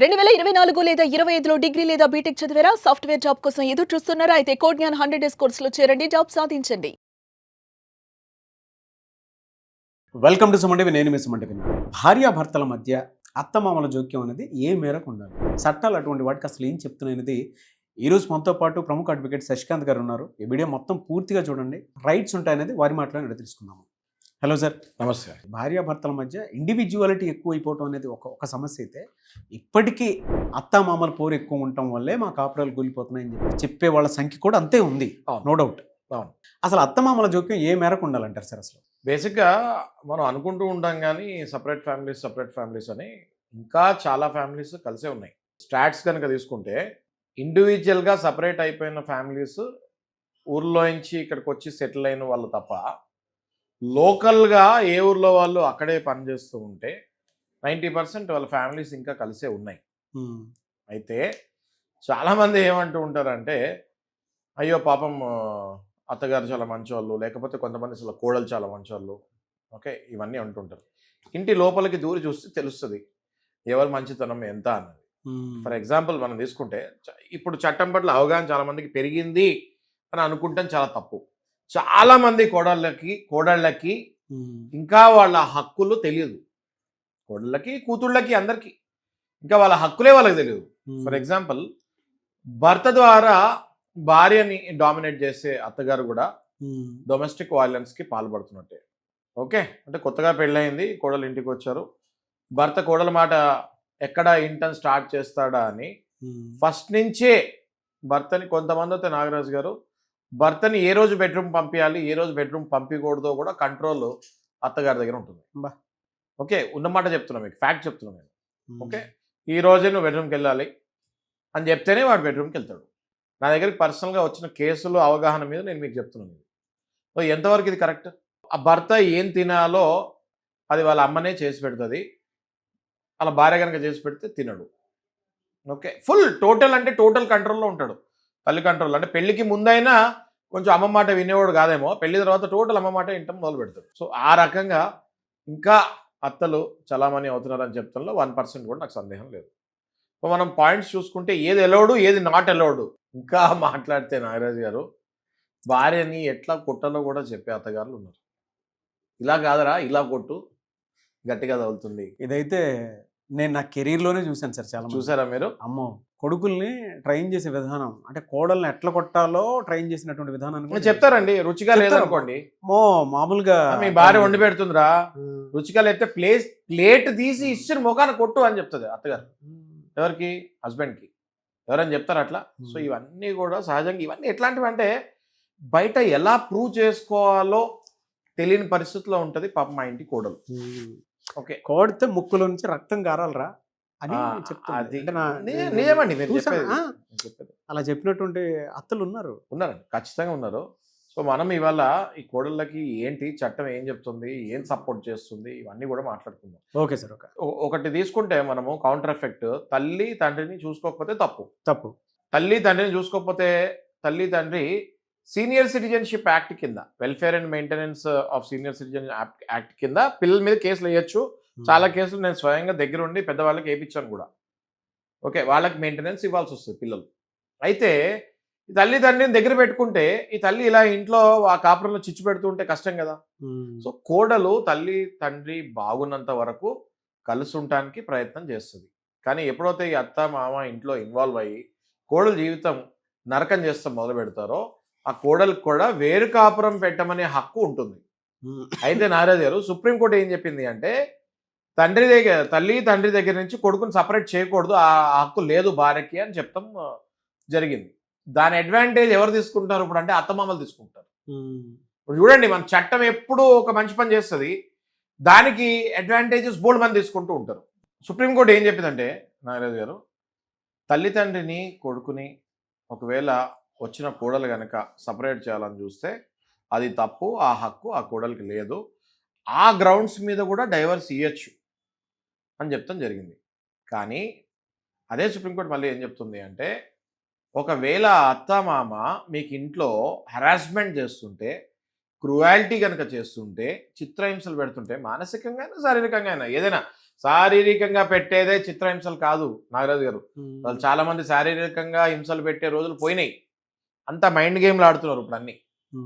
2024 లేదా 25లో డిగ్రీ లేదా బీటెక్ చదివారా? సాఫ్ట్‌వేర్ జాబ్ కోసం ఎదురు చూస్తున్నారా? అయితే కోడ్ జ్ఞాన్ 100 డేస్ కోర్సులో చేరండి. జాబ్ సాధించండి. Welcome to Suman TV. నేను మీ సుమన్ టీవీ. భార్యాభర్తల మధ్య అత్తమామల జోక్యం అనేది ఏ మేరకు ఉండాలి? చట్టాలు అటువంటి వాటికి అసలు ఏం చెప్తున్నాయనేది ఈరోజు మనతో పాటు ప్రముఖ అడ్వకేట్ శశికాంత్ గారు ఉన్నారు. ఈ వీడియో మొత్తం పూర్తిగా చూడండి. రైట్స్ ఉంటాయనేది వారి మాటలను అడిగి తెలుసుకుందాము. Hello sir. నమస్తే. భార్యాభర్తల మధ్య ఇండివిజువాలిటీ ఎక్కువైపోవటం అనేది ఒక సమస్య అయితే, ఇప్పటికీ అత్తామామల పోరు ఎక్కువ ఉండటం వల్లే మా కాపురాలు కూలిపోతున్నాయని చెప్పే వాళ్ళ సంఖ్య కూడా అంతే ఉంది. No doubt. అవును. అసలు అత్తమామల జోక్యం ఏ మేరకు ఉండాలంటారు సార్? అసలు బేసిక్గా మనం అనుకుంటూ ఉంటాం కానీ సపరేట్ ఫ్యామిలీస్ అని ఇంకా చాలా ఫ్యామిలీస్ కలిసే ఉన్నాయి. స్టాట్స్ కనుక తీసుకుంటే ఇండివిజువల్గా సపరేట్ అయిపోయిన ఫ్యామిలీస్ ఊర్లో నుంచి ఇక్కడికి వచ్చి సెటిల్ అయిన వాళ్ళు తప్ప, లోకల్గా ఏ ఊర్లో వాళ్ళు అక్కడే పనిచేస్తూ ఉంటే 90% వాళ్ళ ఫ్యామిలీస్ ఇంకా కలిసే ఉన్నాయి. అయితే చాలామంది ఏమంటూ ఉంటారంటే, అయ్యో పాపం అత్తగారు చాలా మంచివాళ్ళు, లేకపోతే కొంతమంది అసలు కోడలు చాలా మంచివాళ్ళు, ఓకే, ఇవన్నీ అంటుంటారు. ఇంటి లోపలికి దూరి చూస్తే తెలుస్తుంది ఎవరి మంచితనం ఎంత అన్నది. ఫర్ ఎగ్జాంపుల్ మనం తీసుకుంటే, ఇప్పుడు చట్టం పట్ల అవగాహన చాలా మందికి పెరిగింది అని అనుకుంటాం, చాలా తప్పు. చాలామంది కోడళ్ళకి ఇంకా వాళ్ళ హక్కులు తెలియదు. కోడళ్ళకి, కూతుళ్ళకి, అందరికీ ఇంకా వాళ్ళ హక్కులే వాళ్ళకి తెలియదు. ఫర్ ఎగ్జాంపుల్, భర్త ద్వారా భార్యని డామినేట్ చేసే అత్తగారు కూడా డొమెస్టిక్ వైలెన్స్కి పాల్పడుతున్నట్టే. ఓకే, అంటే కొత్తగా పెళ్ళయింది, కోడలు ఇంటికి వచ్చారు, భర్త కోడల మాట ఎక్కడ ఇంటర్న్ స్టార్ట్ చేస్తాడా అని ఫస్ట్ నుంచే భర్తని, కొంతమంది అయితే నాగరాజు గారు భర్తని ఏ రోజు బెడ్రూమ్ పంపించాలి, ఏ రోజు బెడ్రూమ్ పంపించకూడదో కూడా కంట్రోల్ అత్తగారి దగ్గర ఉంటుంది. ఓకే, ఉన్నమాట చెప్తున్నా, మీకు ఫ్యాక్ట్ చెప్తున్నాను నేను. ఓకే, ఈ రోజే నువ్వు బెడ్రూమ్కి వెళ్ళాలి అని చెప్తేనే వాడు బెడ్రూమ్కి వెళ్తాడు. నా దగ్గరికి పర్సనల్గా వచ్చిన కేసులు అవగాహన మీద నేను మీకు చెప్తున్నాను. సో ఎంతవరకు ఇది కరెక్ట్? ఆ భర్త ఏం తినాలో అది వాళ్ళ అమ్మనే చేసి పెడుతుంది, వాళ్ళ భార్య కనుక చేసి పెడితే తినడు. ఓకే, ఫుల్ టోటల్ అంటే టోటల్ కంట్రోల్లో ఉంటాడు, తల్లి కంట్రోల్. అంటే పెళ్ళికి ముందైనా కొంచెం అమ్మ మాట వినేవాడు కాదేమో, పెళ్లి తర్వాత టోటల్ అమ్మ మాట వినటం మొదలు పెడతాడు. సో ఆ రకంగా ఇంకా అత్తలు చలామణి అవుతున్నారని చెప్తాలో 1% కూడా నాకు సందేహం లేదు. సో మనం పాయింట్స్ చూసుకుంటే ఏది ఎలౌడు, ఏది నాట్ ఎలౌడు, ఇంకా మాట్లాడితే నాగరాజు గారు భార్యని ఎట్లా కొట్టాలో కూడా చెప్పే అత్తగారులు ఉన్నారు. ఇలా కాదరా, ఇలా కొట్టు, గట్టిగా తగులుతుంది. ఇదైతే నేను నా కెరీర్లోనే చూశాను సార్. చాలా చూసారా మీరు? అమ్మో, కొడుకుల్ని ట్రైన్ చేసే విధానం, అంటే కోడల్ని ఎట్లా కొట్టాలో ట్రైన్ చేసినటువంటి విధానాన్ని చెప్తారండి. రుచిగా లేదనుకోండి, మామూలుగా మీ భార్య వండి పెడుతుందిరా, రుచిగా లేకపోతే ప్లేట్ తీసి ఇచ్చిన ముఖాన కొట్టు అని చెప్తుంది అత్తగారు. ఎవరికి? హస్బెండ్కి. ఎవరని చెప్తారు అట్లా. సో ఇవన్నీ కూడా సహజంగా, ఇవన్నీ ఎట్లాంటివి అంటే బయట ఎలా ప్రూవ్ చేసుకోవాలో తెలియని పరిస్థితిలో ఉంటుంది పాప మా ఇంటి కోడలు. ఓకే, కోడితే ముక్కులో నుంచి రక్తం గారాలరా అని చెప్తుంది. నిజమండి, అలా చెప్పినటువంటి అత్తలు ఉన్నారండి, ఖచ్చితంగా ఉన్నారు. సో మనం ఇవాళ ఈ కోడళ్ళకి ఏంటి చట్టం ఏం చెప్తుంది, ఏం సపోర్ట్ చేస్తుంది, ఇవన్నీ కూడా మాట్లాడుకుందాం. Okay sir. ఒకటి తీసుకుంటే మనము కౌంటర్ ఎఫెక్ట్, తల్లి తండ్రిని చూసుకోకపోతే తప్పు. తల్లి తండ్రిని చూసుకోకపోతే, తల్లి తండ్రి సీనియర్ సిటిజన్షిప్ యాక్ట్ కింద, welfare and maintenance of senior citizen act కింద పిల్లల మీద కేసులు వేయచ్చు. చాలా కేసులు నేను స్వయంగా దగ్గర ఉండి పెద్దవాళ్ళకి వేయించాను కూడా. ఓకే, వాళ్ళకి మెయింటెనెన్స్ ఇవ్వాల్సి వస్తుంది పిల్లలు. అయితే ఈ తల్లి తండ్రిని దగ్గర పెట్టుకుంటే, ఈ తల్లి ఇలా ఇంట్లో ఆ కాపురంలో చిచ్చు పెడుతూ ఉంటే కష్టం కదా. సో కోడలు తల్లి తండ్రి బాగున్నంత వరకు కలిసి ఉండటానికి ప్రయత్నం చేస్తుంది. కానీ ఎప్పుడైతే ఈ అత్త మామ ఇంట్లో ఇన్వాల్వ్ అయ్యి కోడలు జీవితం నరకం చేస్తాం మొదలు పెడతారో, ఆ కోడలకు కూడా వేరు కాపురం పెట్టమనే హక్కు ఉంటుంది. అయితే నారాజు గారు, సుప్రీంకోర్టు ఏం చెప్పింది అంటే, తల్లి తండ్రి దగ్గర నుంచి కొడుకుని సపరేట్ చేయకూడదు, ఆ హక్కు లేదు భార్యకి అని చెప్తాం జరిగింది. దాని అడ్వాంటేజ్ ఎవరు తీసుకుంటారు ఇప్పుడు అంటే అత్తమామలు తీసుకుంటారు. ఇప్పుడు చూడండి, మన చట్టం ఎప్పుడు ఒక మంచి పని చేస్తుంది, దానికి అడ్వాంటేజెస్ బోల్డ్ మంది తీసుకుంటూ ఉంటారు. సుప్రీంకోర్టు ఏం చెప్పిందంటే నాగరాజు గారు, తల్లి తండ్రిని కొడుకుని ఒకవేళ వచ్చిన కోడలు కనుక సపరేట్ చేయాలని చూస్తే అది తప్పు, ఆ హక్కు ఆ కోడలికి లేదు, ఆ గ్రౌండ్స్ మీద కూడా డైవర్స్ ఇవ్వచ్చు అని చెప్తాం జరిగింది. కానీ అదే సుప్రీంకోర్టు మళ్ళీ ఏం చెప్తుంది అంటే, ఒకవేళ అత్తమామ మీకు ఇంట్లో హెరాస్మెంట్ చేస్తుంటే, క్రూయాలిటీ కనుక చేస్తుంటే, చిత్రహింసలు పెడుతుంటే, మానసికంగా అయినా శారీరకంగా అయినా ఏదైనా శారీరకంగా పెట్టేదే చిత్రహింసలు కాదు నాగరాజు గారు. వాళ్ళు చాలా మంది శారీరకంగా హింసలు పెట్టే రోజులు పోయినాయి. అంత మైండ్ గేమ్లు ఆడుతున్నారు ఇప్పుడు అన్ని.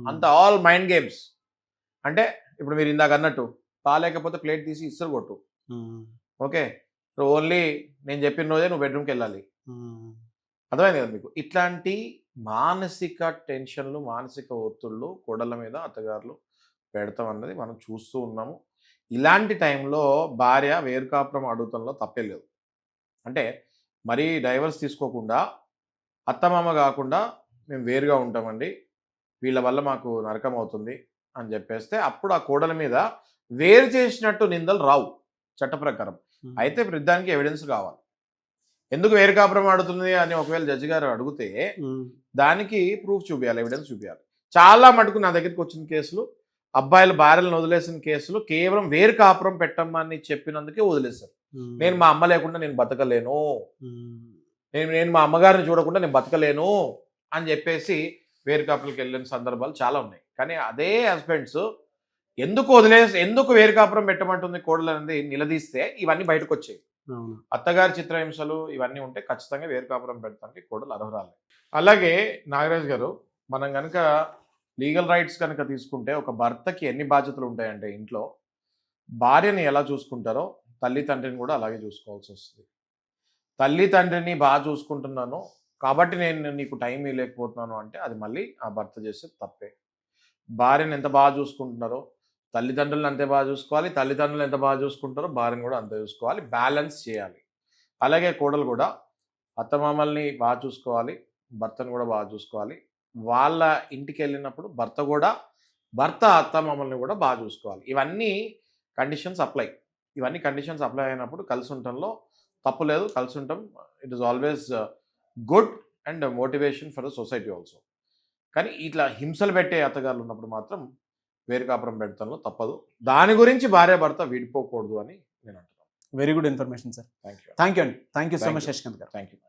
అంత ఆల్ మైండ్ గేమ్స్. అంటే ఇప్పుడు మీరు ఇందాక అన్నట్టు బాగాలేకపోతే ప్లేట్ తీసి ఇసురు కొట్టు. ఓకే, ఓన్లీ నేను చెప్పిన రోజే నువ్వు బెడ్రూమ్కి వెళ్ళాలి. అర్థమైంది కదా మీకు? ఇట్లాంటి మానసిక టెన్షన్లు, మానసిక ఒత్తిళ్ళు కోడళ్ళ మీద అత్తగారులు పెడతాం అన్నది మనం చూస్తూ ఉన్నాము. ఇలాంటి టైంలో భార్య వేరుకాపురం అడుగుతంలో తప్పే లేదు. అంటే మరీ డైవర్స్ తీసుకోకుండా అత్తమామ కాకుండా మేము వేరుగా ఉంటామండి, వీళ్ళ వల్ల మాకు నరకం అవుతుంది అని చెప్పేస్తే అప్పుడు ఆ కోడల మీద వేరు చేసినట్టు నిందలు రావు చట్ట ప్రకారం. అయితే ప్రతిదానికి ఎవిడెన్స్ కావాలి. ఎందుకు వేరు కాపురం ఆడుతుంది అని ఒకవేళ జడ్జి గారు అడిగితే దానికి ప్రూఫ్ చూపించాలి, ఎవిడెన్స్ చూపించాలి. చాలా మటుకు నా దగ్గరికి వచ్చిన కేసులు అబ్బాయిలు భార్యలను వదిలేసిన కేసులు కేవలం వేరు కాపురం పెట్టమ్మని చెప్పినందుకే వదిలేశారు. నేను మా అమ్మ లేకుండా నేను బతకలేను, నేను మా అమ్మగారిని చూడకుండా నేను బతకలేను అని చెప్పేసి వేరు కాపురంకి వెళ్ళిన సందర్భాలు చాలా ఉన్నాయి. కానీ అదే హస్బెండ్స్ ఎందుకు వేరు కాపురం పెట్టమంటుంది కోడలు అనేది నిలదీస్తే ఇవన్నీ బయటకు వచ్చాయి. అత్తగారి చిత్రహింసలు ఇవన్నీ ఉంటే ఖచ్చితంగా వేరు కాపురం పెడతానికి కోడలు అర్హురాలే. అలాగే నాగరాజ్ గారు, మనం కనుక లీగల్ రైట్స్ కనుక తీసుకుంటే ఒక భర్తకి ఎన్ని బాధ్యతలు ఉంటాయంటే ఇంట్లో భార్యని ఎలా చూసుకుంటారో తల్లి తండ్రిని కూడా అలాగే చూసుకోవాల్సి వస్తుంది. తల్లి తండ్రిని బాగా చూసుకుంటున్నాను కాబట్టి నేను నీకు టైం ఇవ్వలేకపోతున్నాను అంటే అది మళ్ళీ ఆ భర్త చేసే తప్పే. భార్యను ఎంత బాగా చూసుకుంటున్నారో తల్లిదండ్రులను అంతే బాగా చూసుకోవాలి, తల్లిదండ్రులు ఎంత బాగా చూసుకుంటారో భార్యను కూడా అంతే చూసుకోవాలి, బ్యాలెన్స్ చేయాలి. అలాగే కోడలు కూడా అత్తమామల్ని బాగా చూసుకోవాలి, భర్తను కూడా బాగా చూసుకోవాలి. వాళ్ళ ఇంటికి వెళ్ళినప్పుడు భర్త అత్తమామల్ని కూడా బాగా చూసుకోవాలి. ఇవన్నీ కండిషన్స్ అప్లై అయినప్పుడు కలిసి ఉండటంలో తప్పు లేదు. కలిసి ఉండటం it is always good and motivation for the society also. కానీ ఇట్లా హింసలు పెట్టే అత్తగారులు ఉన్నప్పుడు మాత్రం వేరు కాపురం పెడతంలో తప్పదు. దాని గురించి భార్యాభర్త విడిపోకూడదు అని నేను అంటున్నాను. Very good information sir. Thank you. Thank you అండి. Thank you so much Shashikant garu. Thank you.